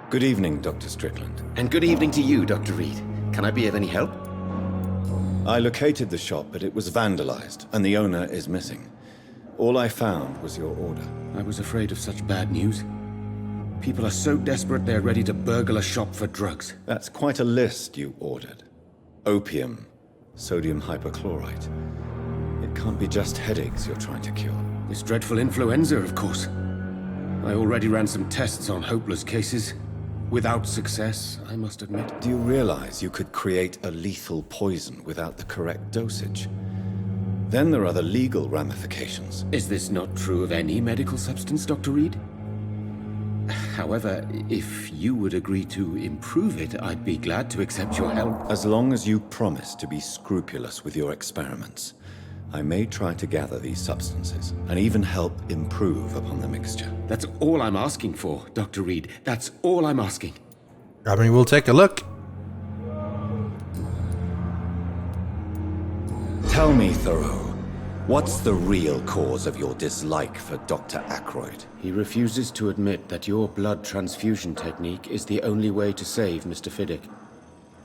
Good evening, Dr. Strickland. And good evening to you, Dr. Reid. Can I be of any help? I located the shop, but it was vandalized, and the owner is missing. All I found was your order. I was afraid of such bad news. People are so desperate they're ready to burgle a shop for drugs. That's quite a list you ordered. Opium, sodium hypochlorite. It can't be just headaches you're trying to cure. This dreadful influenza, of course. I already ran some tests on hopeless cases. Without success, I must admit. Do you realize you could create a lethal poison without the correct dosage? Then there are the legal ramifications. Is this not true of any medical substance, Dr. Reid? However, if you would agree to improve it, I'd be glad to accept your help. As long as you promise to be scrupulous with your experiments, I may try to gather these substances and even help improve upon the mixture. That's all I'm asking for, Dr. Reid. That's all I'm asking. I mean, we'll take a look. Tell me, Thoreau, what's the real cause of your dislike for Dr. Ackroyd? He refuses to admit that your blood transfusion technique is the only way to save Mr. Fiddick.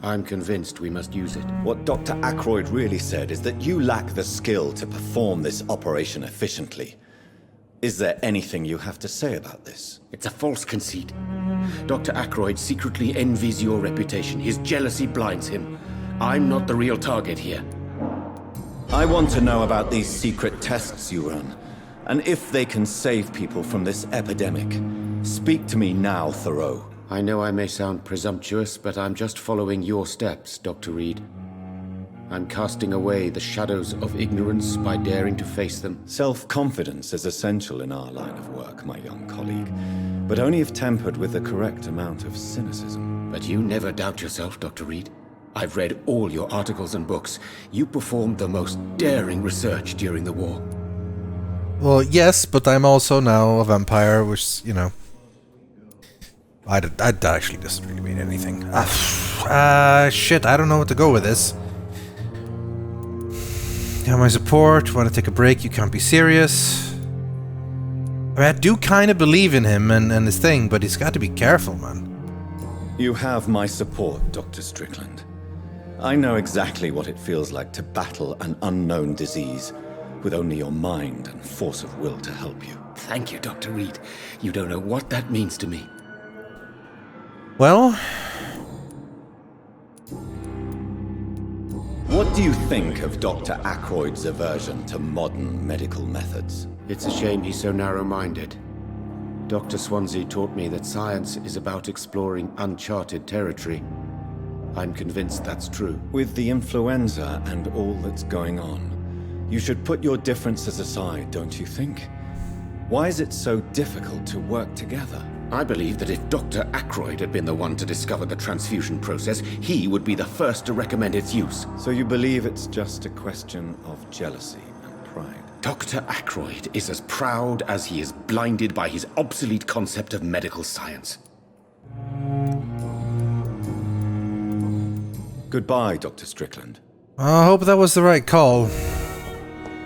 I'm convinced we must use it. What Dr. Ackroyd really said is that you lack the skill to perform this operation efficiently. Is there anything you have to say about this? It's a false conceit. Dr. Ackroyd secretly envies your reputation. His jealousy blinds him. I'm not the real target here. I want to know about these secret tests you run, and if they can save people from this epidemic. Speak to me now, Thoreau. I know I may sound presumptuous, but I'm just following your steps, Dr. Reid. I'm casting away the shadows of ignorance by daring to face them. Self-confidence is essential in our line of work, my young colleague, but only if tempered with the correct amount of cynicism. But you never doubt yourself, Dr. Reid. I've read all your articles and books. You performed the most daring research during the war. Well, yes, but I'm also now a vampire, which, you know... That actually doesn't really mean anything. Shit, I don't know what to go with this. Yeah, my support, want to take a break, you can't be serious. I mean, I do kind of believe in him and his thing, but he's got to be careful, man. You have my support, Dr. Strickland. I know exactly what it feels like to battle an unknown disease with only your mind and force of will to help you. Thank you, Dr. Reid. You don't know what that means to me. Well... What do you think of Dr. Ackroyd's aversion to modern medical methods? It's a shame he's so narrow-minded. Dr. Swansea taught me that science is about exploring uncharted territory. I'm convinced that's true. With the influenza and all that's going on, you should put your differences aside, don't you think? Why is it so difficult to work together? I believe that if Dr. Ackroyd had been the one to discover the transfusion process, he would be the first to recommend its use. So you believe it's just a question of jealousy and pride? Dr. Ackroyd is as proud as he is blinded by his obsolete concept of medical science. Goodbye, Dr. Strickland. I hope that was the right call.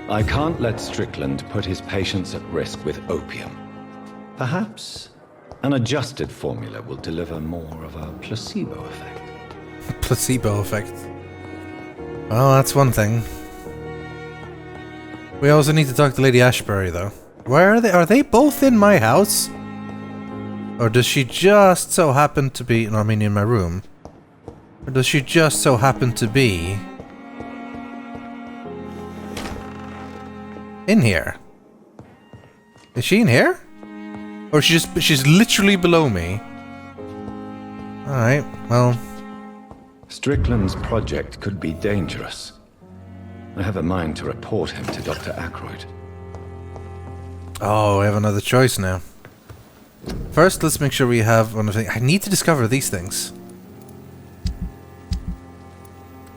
I can't let Strickland put his patients at risk with opium. Perhaps an adjusted formula will deliver more of a placebo effect. Placebo effect. Well, that's one thing. We also need to talk to Lady Ashbury, though. Where are they? Are they both in my house? Or does she just so happen to be... No, I mean in my room. Or does she just so happen to be... in here? Is she in here? Or she's literally below me? Alright, well... Strickland's project could be dangerous. I have a mind to report him to Dr. Ackroyd. Oh, we have another choice now. First, let's make sure we have one of the... I need to discover these things.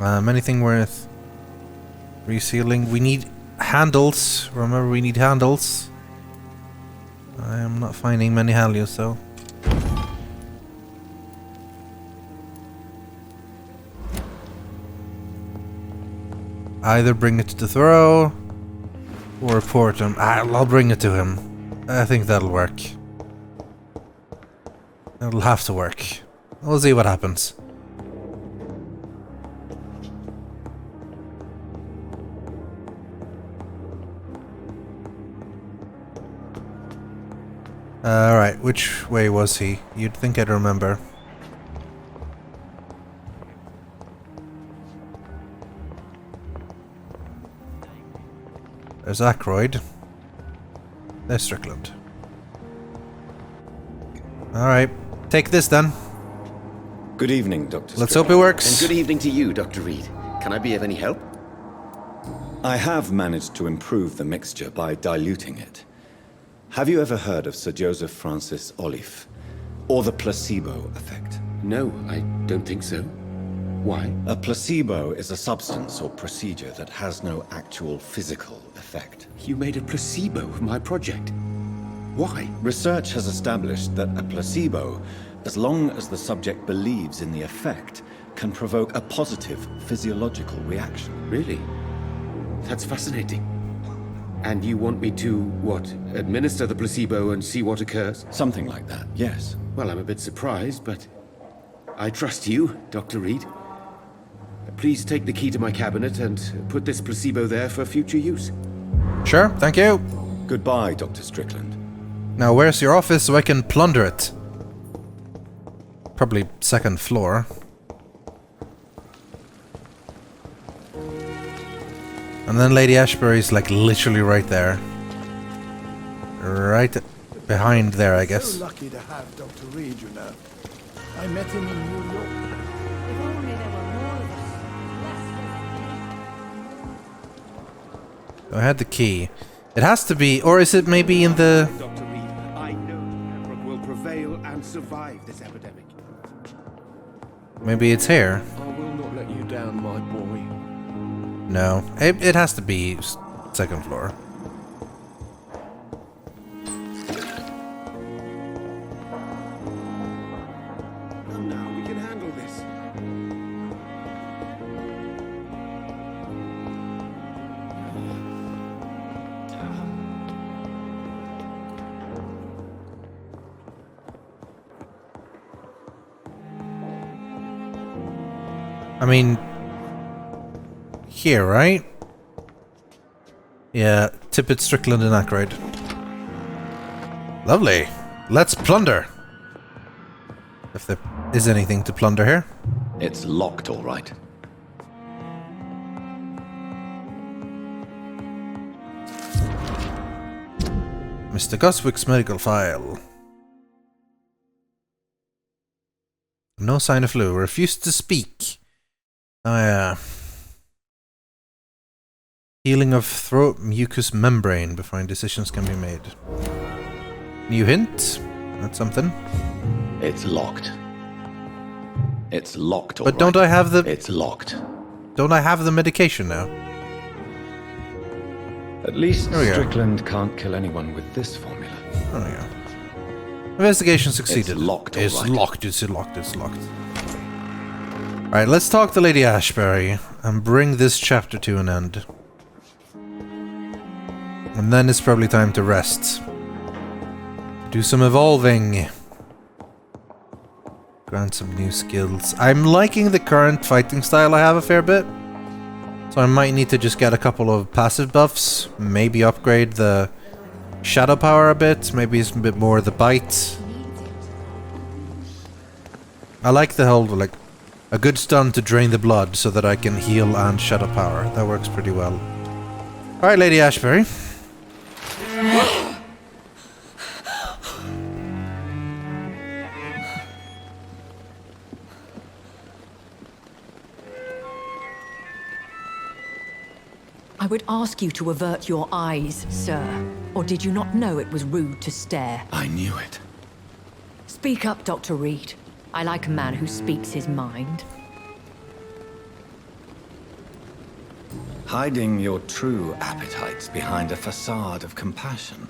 Anything worth resealing? We need handles. Remember, we need handles. I am not finding many handles, so... Either bring it to Thoreau or report him. I'll bring it to him. I think that'll work. It'll have to work. We'll see what happens. Alright, which way was he? You'd think I'd remember. There's Ackroyd. There's Strickland. Alright, take this then. Good evening, Dr. Let's hope it works. And good evening to you, Dr. Reid. Can I be of any help? I have managed to improve the mixture by diluting it. Have you ever heard of Sir Joseph Francis Olive, or the placebo effect? No, I don't think so. Why? A placebo is a substance or procedure that has no actual physical effect. You made a placebo of my project. Why? Research has established that a placebo, as long as the subject believes in the effect, can provoke a positive physiological reaction. Really? That's fascinating. And you want me to, what, administer the placebo and see what occurs? Something like that, yes. Well, I'm a bit surprised, but I trust you, Dr. Reid. Please take the key to my cabinet and put this placebo there for future use. Sure, thank you. Goodbye, Dr. Strickland. Now, where's your office so I can plunder it? Probably second floor. And then Lady Ashbury's like literally right there. Right behind there, I guess. So lucky to have Dr. Reid, you know. I met him in New York. If only there were more of us. I had the key. It has to be, or is it maybe in the... Dr. Reid, I know Pembroke will prevail and survive this epidemic. Maybe it's here. I will not let you down, my boy. No, it has to be second floor. Come now, we can handle this. I mean... Here, right? Yeah, Tippett, Strickland, and Ackroyd. Lovely. Let's plunder. If there is anything to plunder here. It's locked, all right. Mr. Goswick's medical file. No sign of flu. Refused to speak. Oh yeah. Healing of throat mucous membrane before decisions can be made. New hint? That's something. It's locked. It's locked, all But right. don't I have the... It's locked. Don't I have the medication now? At least There we go. Strickland can't kill anyone with this formula. There we go. Investigation succeeded. It's locked, all It's right. locked, it's locked, it's locked. Alright, let's talk to Lady Ashbury and bring this chapter to an end. And then it's probably time to rest. Do some evolving. Grant some new skills. I'm liking the current fighting style I have a fair bit. So I might need to just get a couple of passive buffs. Maybe upgrade the shadow power a bit. Maybe it's a bit more the bite. I like the whole, like, a good stun to drain the blood so that I can heal and shadow power. That works pretty well. Alright, Lady Ashbury. I would ask you to avert your eyes, sir. Or did you not know it was rude to stare? I knew it. Speak up, Dr. Reid. I like a man who speaks his mind. Hiding your true appetites behind a facade of compassion.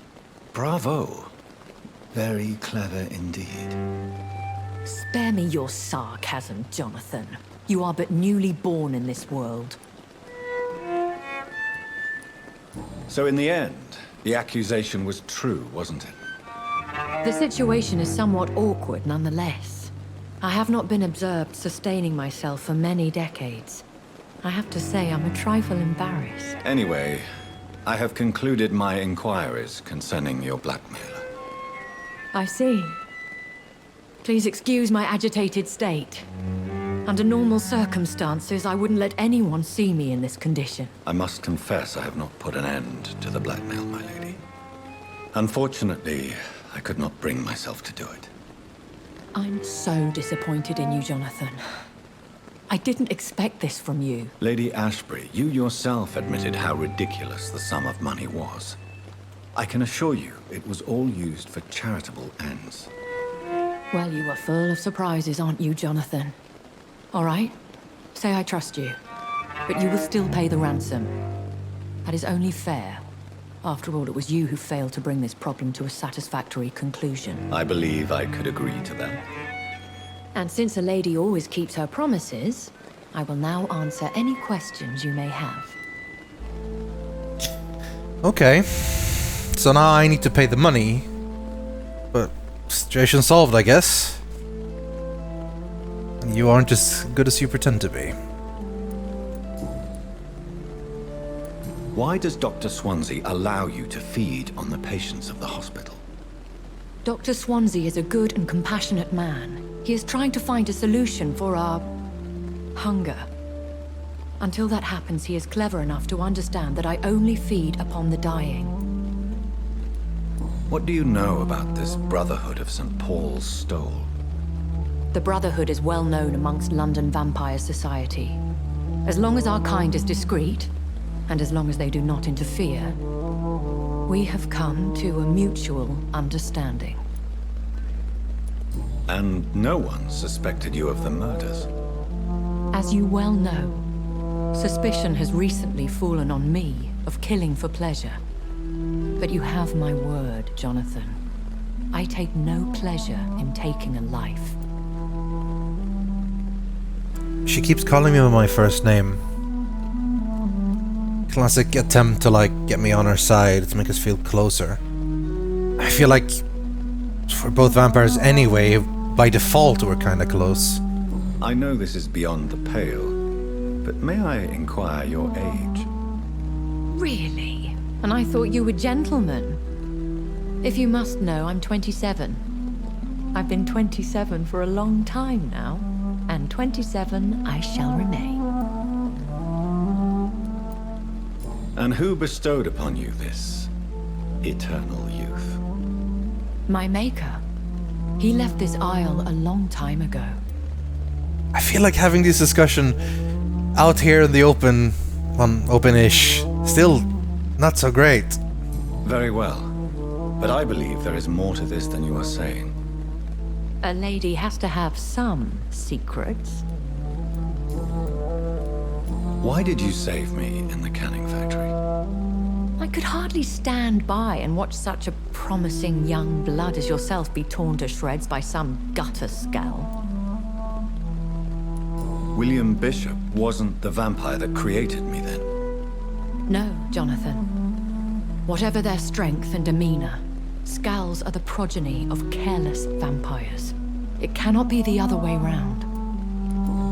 Bravo. Very clever indeed. Spare me your sarcasm, Jonathan. You are but newly born in this world. So in the end, the accusation was true, wasn't it? The situation is somewhat awkward nonetheless. I have not been observed sustaining myself for many decades. I have to say I'm a trifle embarrassed. Anyway, I have concluded my inquiries concerning your blackmailer. I see. Please excuse my agitated state. Under normal circumstances, I wouldn't let anyone see me in this condition. I must confess I have not put an end to the blackmail, my lady. Unfortunately, I could not bring myself to do it. I'm so disappointed in you, Jonathan. I didn't expect this from you. Lady Ashbury, you yourself admitted how ridiculous the sum of money was. I can assure you, it was all used for charitable ends. Well, you are full of surprises, aren't you, Jonathan? All right, say I trust you, but you will still pay the ransom. That is only fair. After all, it was you who failed to bring this problem to a satisfactory conclusion. I believe I could agree to that. And since a lady always keeps her promises, I will now answer any questions you may have. Okay. So now I need to pay the money. But situation solved, I guess. You aren't as good as you pretend to be. Why does Dr. Swansea allow you to feed on the patients of the hospital? Dr. Swansea is a good and compassionate man. He is trying to find a solution for our hunger. Until that happens, he is clever enough to understand that I only feed upon the dying. What do you know about this Brotherhood of St. Paul's Stole? The Brotherhood is well known amongst London vampire society. As long as our kind is discreet, and as long as they do not interfere, we have come to a mutual understanding. And no one suspected you of the murders? As you well know, suspicion has recently fallen on me of killing for pleasure. But you have my word, Jonathan. I take no pleasure in taking a life. She keeps calling me by my first name. Classic attempt to, like, get me on her side to make us feel closer. I feel like we're both vampires anyway. By default, we're kinda close. I know this is beyond the pale, but may I inquire your age? Really? And I thought you were gentlemen. If you must know, I'm 27. I've been 27 for a long time now, and 27 I shall remain. And who bestowed upon you this eternal youth? My maker. He left this isle a long time ago. I feel like having this discussion out here in the open, open-ish, still not so great. Very well. But I believe there is more to this than you are saying. A lady has to have some secrets. Why did you save me in the canning factory? I could hardly stand by and watch such a promising young blood as yourself be torn to shreds by some gutter Skal. William Bishop wasn't the vampire that created me then? No, Jonathan. Whatever their strength and demeanor, Skals are the progeny of careless vampires. It cannot be the other way round.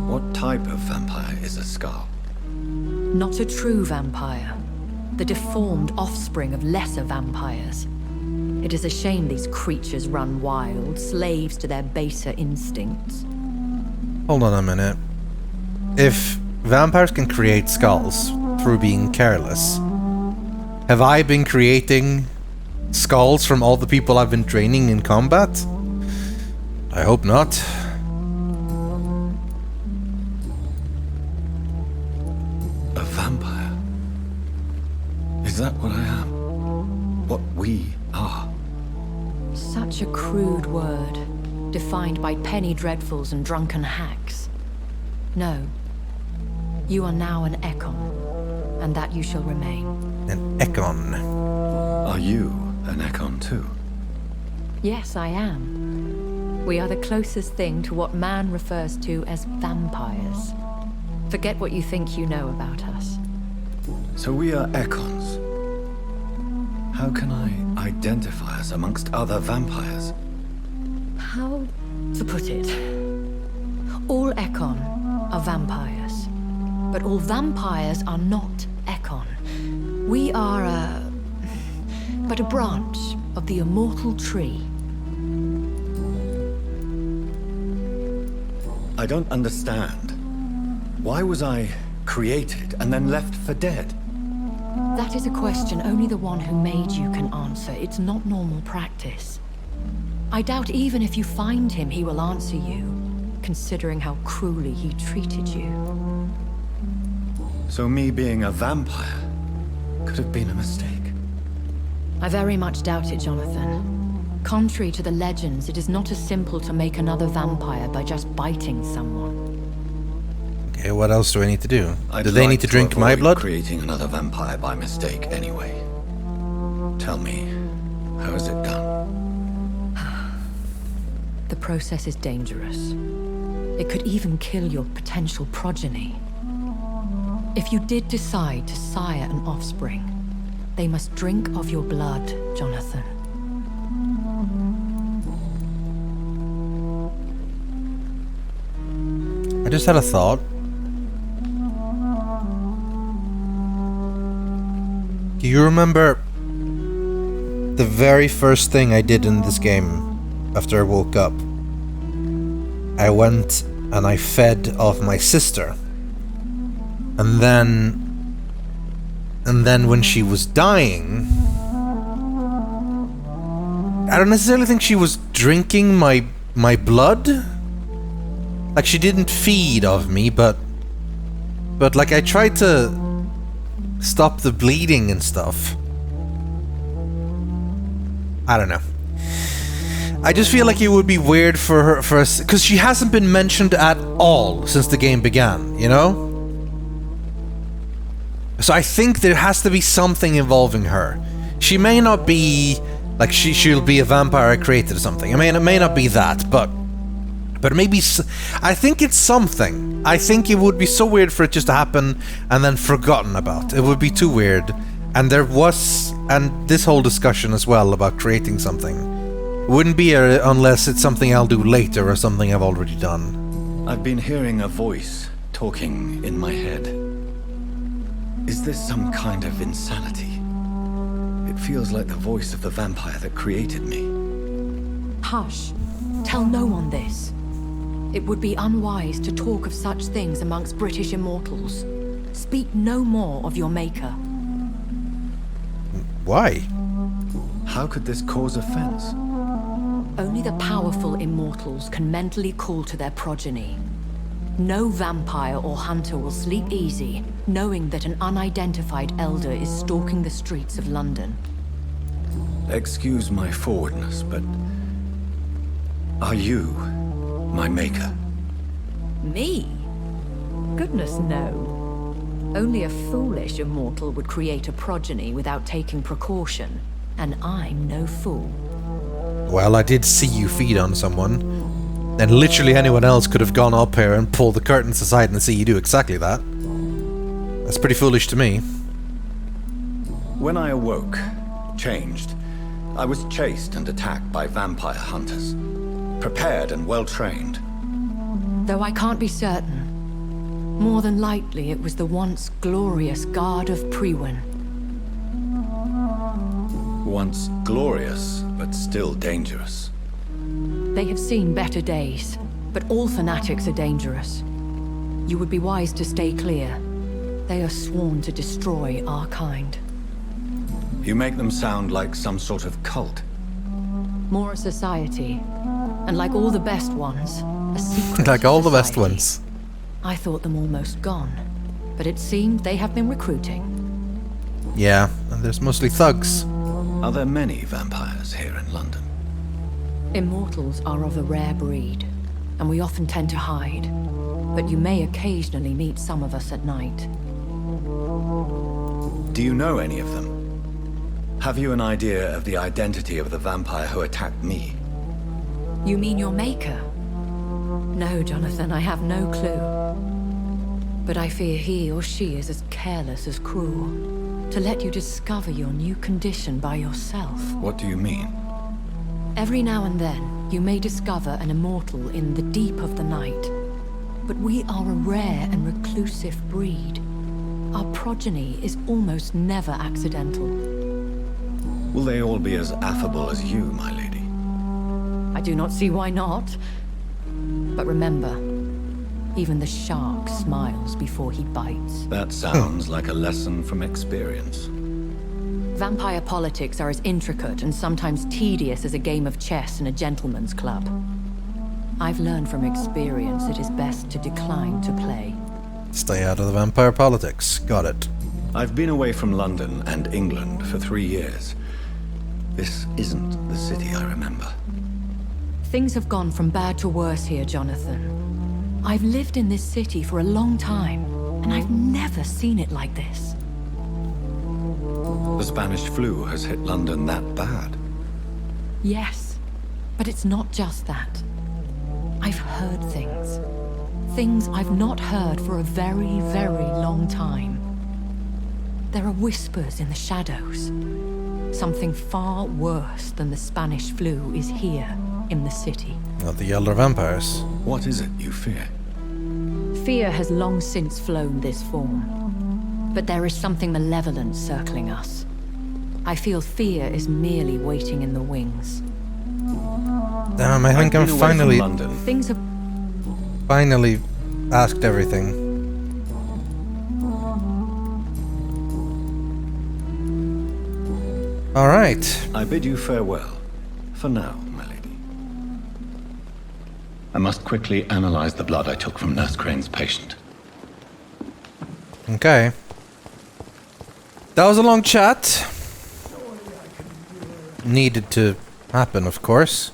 What type of vampire is a Skal? Not a true vampire. The deformed offspring of lesser vampires. It is a shame these creatures run wild, slaves to their baser instincts. Hold on a minute. If vampires can create skulls through being careless, have I been creating skulls from all the people I've been training in combat? I hope not. A vampire? Is that what I am? What we are? Such a crude word, defined by penny dreadfuls and drunken hacks. No. You are now an Ekon, and that you shall remain. An Ekon. Are you an Ekon too? Yes, I am. We are the closest thing to what man refers to as vampires. Forget what you think you know about us. So we are Ekons. How can I identify us amongst other vampires? How to put it? All Ekon are vampires. But all vampires are not Ekon. We are but a branch of the immortal tree. I don't understand. Why was I created and then left for dead? That is a question only the one who made you can answer. It's not normal practice. I doubt even if you find him, he will answer you, considering how cruelly he treated you. So me being a vampire could have been a mistake. I very much doubt it, Jonathan. Contrary to the legends, it is not as simple to make another vampire by just biting someone. Okay, what else do I need to do? I'd Do they like need to drink my avoid blood? creating another vampire by mistake anyway. Tell me, how is it done? The process is dangerous. It could even kill your potential progeny. If you did decide to sire an offspring, they must drink of your blood, Jonathan. I just had a thought. Do you remember the very first thing I did in this game after I woke up? I went and I fed off my sister. And then when she was dying, I don't necessarily think she was drinking my blood. Like, she didn't feed off me, but like, I tried to stop the bleeding and stuff. I don't know. I just feel like it would be weird for her, because she hasn't been mentioned at all since the game began, you know? So I think there has to be something involving her. She may not be, like, she'll be a vampire I created or something. I mean, it may not be that, but maybe, I think it's something. I think it would be so weird for it just to happen and then forgotten about. It would be too weird. And this whole discussion as well about creating something wouldn't be unless it's something I'll do later or something I've already done. I've been hearing a voice talking in my head. Is this some kind of insanity? It feels like the voice of the vampire that created me. Hush. Tell no one this. It would be unwise to talk of such things amongst British immortals. Speak no more of your maker. Why? How could this cause offense? Only the powerful immortals can mentally call to their progeny. No vampire or hunter will sleep easy, knowing that an unidentified elder is stalking the streets of London. Excuse my forwardness, but are you my maker? Me? Goodness, no. Only a foolish immortal would create a progeny without taking precaution, and I'm no fool. Well, I did see you feed on someone, and literally anyone else could have gone up here and pulled the curtains aside and see you do exactly that. That's pretty foolish to me. When I awoke, changed, I was chased and attacked by vampire hunters. Prepared and well-trained. Though I can't be certain. More than likely, it was the once glorious Guard of Priwen. Once glorious, but still dangerous. They have seen better days, but all fanatics are dangerous. You would be wise to stay clear. They are sworn to destroy our kind. You make them sound like some sort of cult. More a society. And like all the best ones, a secret Like all the best society. ones. I thought them almost gone, but it seemed they have been recruiting. Yeah, and there's mostly thugs. Are there many vampires here in London? Immortals are of a rare breed, and we often tend to hide. But you may occasionally meet some of us at night. Do you know any of them? Have you an idea of the identity of the vampire who attacked me? You mean your maker? No, Jonathan, I have no clue. But I fear he or she is as careless as cruel. To let you discover your new condition by yourself. What do you mean? Every now and then, you may discover an immortal in the deep of the night. But we are a rare and reclusive breed. Our progeny is almost never accidental. Will they all be as affable as you, my lady? I do not see why not. But remember, even the shark smiles before he bites. That sounds like a lesson from experience. Vampire politics are as intricate and sometimes tedious as a game of chess in a gentleman's club. I've learned from experience it is best to decline to play. Stay out of the vampire politics. Got it. I've been away from London and England for 3 years. This isn't the city I remember. Things have gone from bad to worse here, Jonathan. I've lived in this city for a long time, and I've never seen it like this. The Spanish flu has hit London that bad. Yes, but it's not just that. I've heard things. Things I've not heard for a very, very long time. There are whispers in the shadows. Something far worse than the Spanish flu is here in the city. Not the elder vampires. What is it you fear? Fear has long since flown this form. But there is something malevolent circling us. I feel fear is merely waiting in the wings. Damn, I think I'm I've been away from finally London. Things have... asked everything. Alright. I bid you farewell. For now, my lady. I must quickly analyze the blood I took from Nurse Crane's patient. Okay. That was a long chat. Needed to happen, of course.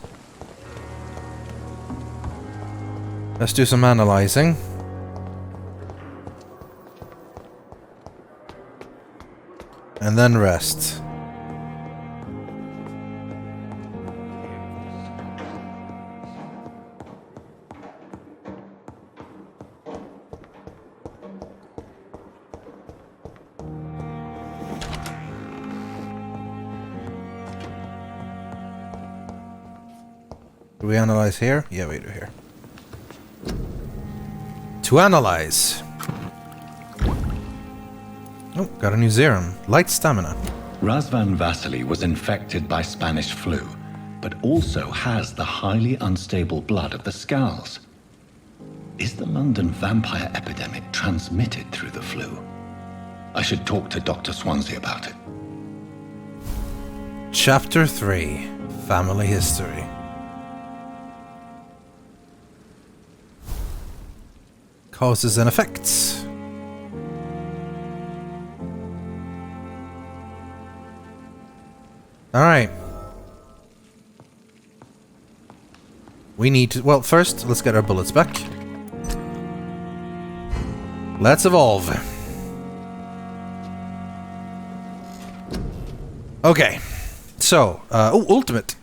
Let's do some analyzing. And then rest. Do we analyze here? Yeah, we do here. To analyze. Oh, got a new serum. Light stamina. Razvan Vasily was infected by Spanish flu, but also has the highly unstable blood of the Skals. Is the London vampire epidemic transmitted through the flu? I should talk to Dr. Swansea about it. Chapter 3. Family History. Causes and effects. Alright. We need to... Well, first, let's get our bullets back. Let's evolve. Okay. So, ultimate.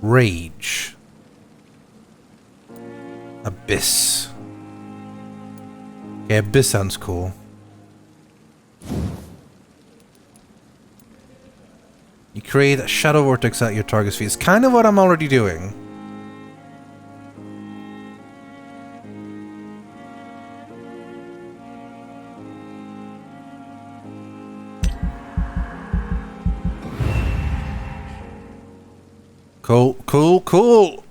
Rage. Abyss. Okay, Abyss sounds cool. You create a shadow vortex at your target's feet. It's kind of what I'm already doing. Cool.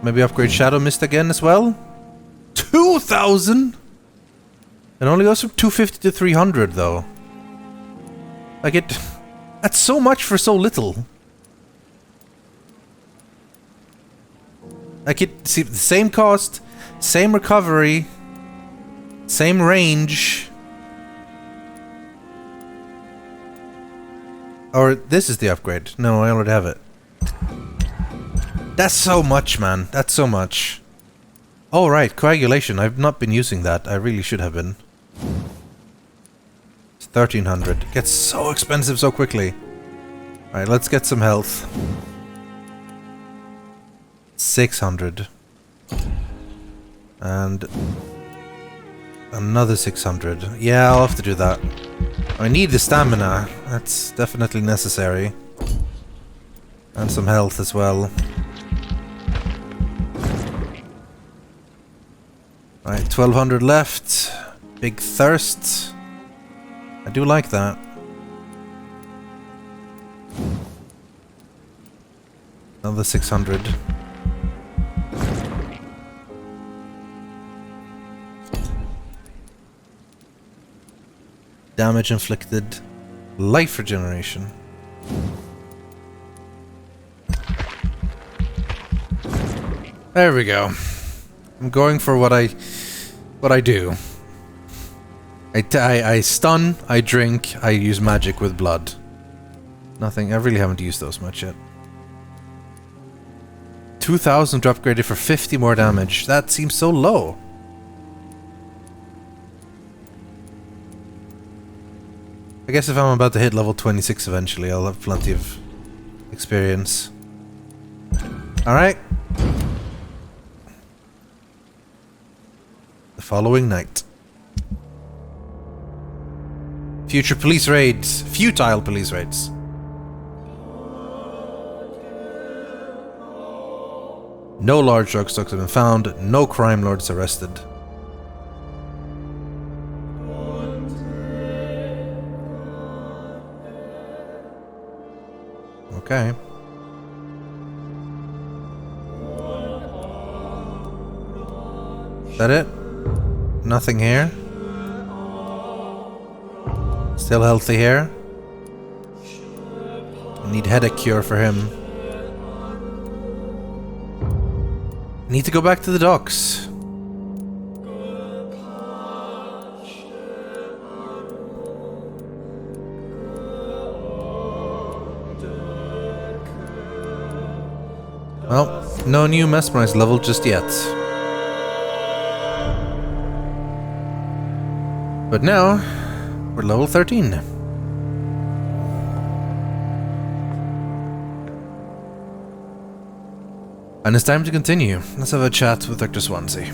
Maybe upgrade Shadow Mist again as well? 2,000? It only goes from 250 to 300 though. Like it... That's so much for so little. Like it... See, the same cost, same recovery, same range. Or this is the upgrade. No, I already have it. That's so much, man. That's so much. Oh, right. Coagulation. I've not been using that. I really should have been. It's 1,300. It gets so expensive so quickly. Alright, let's get some health. 600. And... another 600. Yeah, I'll have to do that. I need the stamina. That's definitely necessary. And some health as well. Right, 1200 left. Big thirst. I do like that. Another 600. Damage inflicted. Life regeneration. There we go. I'm going for what I do. I stun, I drink, I use magic with blood. Nothing, I really haven't used those much yet. 2000 to upgrade it for 50 more damage. That seems so low. I guess if I'm about to hit level 26 eventually, I'll have plenty of experience. Alright. The following night. Future police raids. Futile police raids. No large drug stocks have been found. No crime lords arrested. Okay. Is that it? Nothing here? Still healthy here? I need headache cure for him. Need to go back to the docks. Well, no new mesmerize level just yet. But now, we're level 13. And it's time to continue. Let's have a chat with Dr. Swansea.